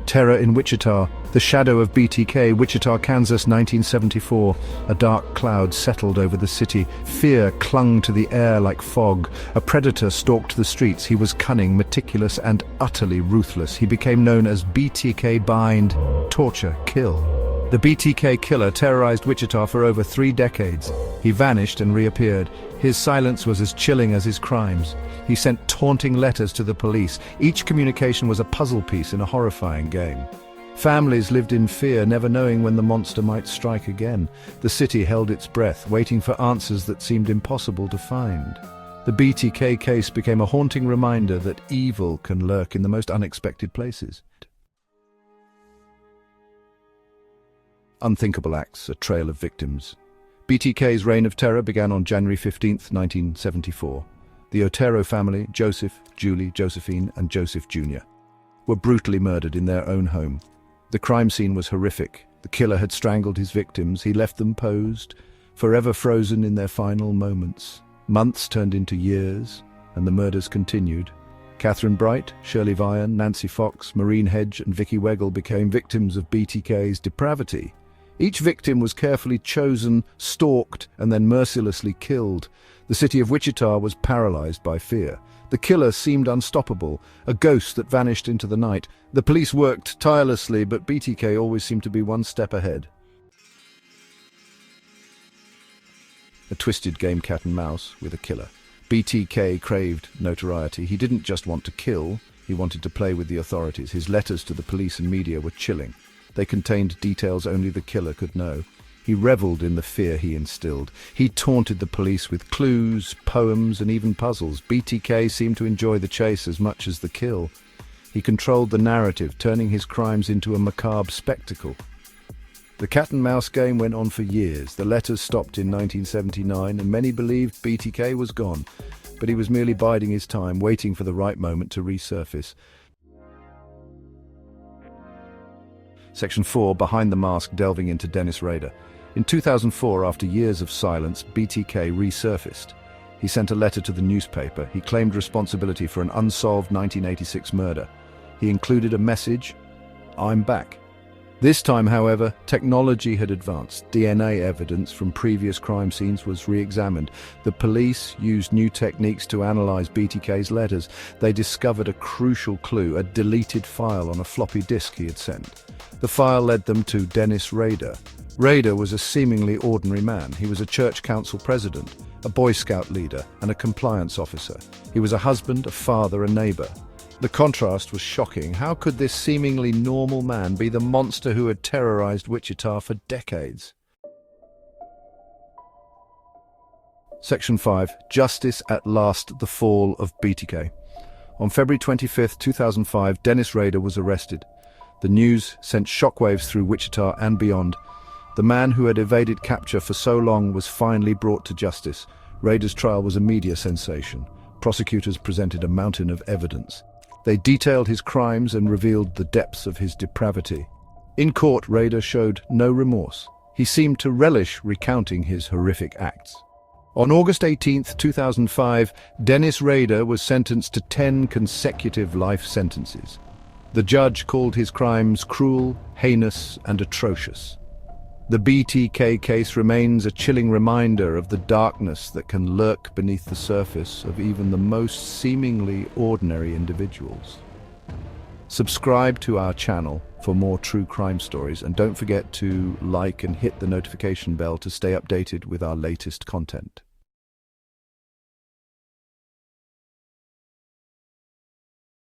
Terror in Wichita. The shadow of BTK, Wichita, Kansas, 1974. A dark cloud settled over the city. Fear clung to the air like fog. A predator stalked the streets. He was cunning, meticulous, and utterly ruthless. He became known as BTK: bind, torture, kill. The BTK Killer terrorized Wichita for over 3 decades. He vanished and reappeared. His silence was as chilling as his crimes. He sent taunting letters to the police. Each communication was a puzzle piece in a horrifying game. Families lived in fear, never knowing when the monster might strike again. The city held its breath, waiting for answers that seemed impossible to find. The BTK case became a haunting reminder that evil can lurk in the most unexpected places. Unthinkable acts, a trail of victims. BTK's reign of terror began on January 15, 1974. The Otero family, Joseph, Julie, Josephine, and Joseph Jr., were brutally murdered in their own home. The crime scene was horrific. The killer had strangled his victims. He left them posed, forever frozen in their final moments. Months turned into years, and the murders continued. Catherine Bright, Shirley Vian, Nancy Fox, Maureen Hedge, and Vicky Wegel became victims of BTK's depravity. Each victim was carefully chosen, stalked, and then mercilessly killed. The city of Wichita was paralyzed by fear. The killer seemed unstoppable, a ghost that vanished into the night. The police worked tirelessly, but BTK always seemed to be one step ahead. A twisted game cat and mouse with a killer. BTK craved notoriety. He didn't just want to kill, he wanted to play with the authorities. His letters to the police and media were chilling. They contained details only the killer could know. He reveled in the fear he instilled. He taunted the police with clues, poems, and even puzzles. BTK seemed to enjoy the chase as much as the kill. He controlled the narrative, turning his crimes into a macabre spectacle. The cat-and-mouse game went on for years. The letters stopped in 1979, and many believed BTK was gone. But he was merely biding his time, waiting for the right moment to resurface. Section 4, Behind the Mask, delving into Dennis Rader. In 2004, after years of silence, BTK resurfaced. He sent a letter to the newspaper. He claimed responsibility for an unsolved 1986 murder. He included a message, "I'm back." This time, however, technology had advanced. DNA evidence from previous crime scenes was re-examined. The police used new techniques to analyze BTK's letters. They discovered a crucial clue, a deleted file on a floppy disk he had sent. The file led them to Dennis Rader. Rader was a seemingly ordinary man. He was a church council president, a Boy Scout leader, and a compliance officer. He was a husband, a father, a neighbor. The contrast was shocking. How could this seemingly normal man be the monster who had terrorized Wichita for decades? Section 5. Justice at Last, the Fall of BTK. On February 25, 2005, Dennis Rader was arrested. The news sent shockwaves through Wichita and beyond. The man who had evaded capture for so long was finally brought to justice. Rader's trial was a media sensation. Prosecutors presented a mountain of evidence. They detailed his crimes and revealed the depths of his depravity. In court, Rader showed no remorse. He seemed to relish recounting his horrific acts. On August 18, 2005, Dennis Rader was sentenced to 10 consecutive life sentences. The judge called his crimes cruel, heinous, and atrocious. The BTK case remains a chilling reminder of the darkness that can lurk beneath the surface of even the most seemingly ordinary individuals. Subscribe to our channel for more true crime stories, and don't forget to like and hit the notification bell to stay updated with our latest content.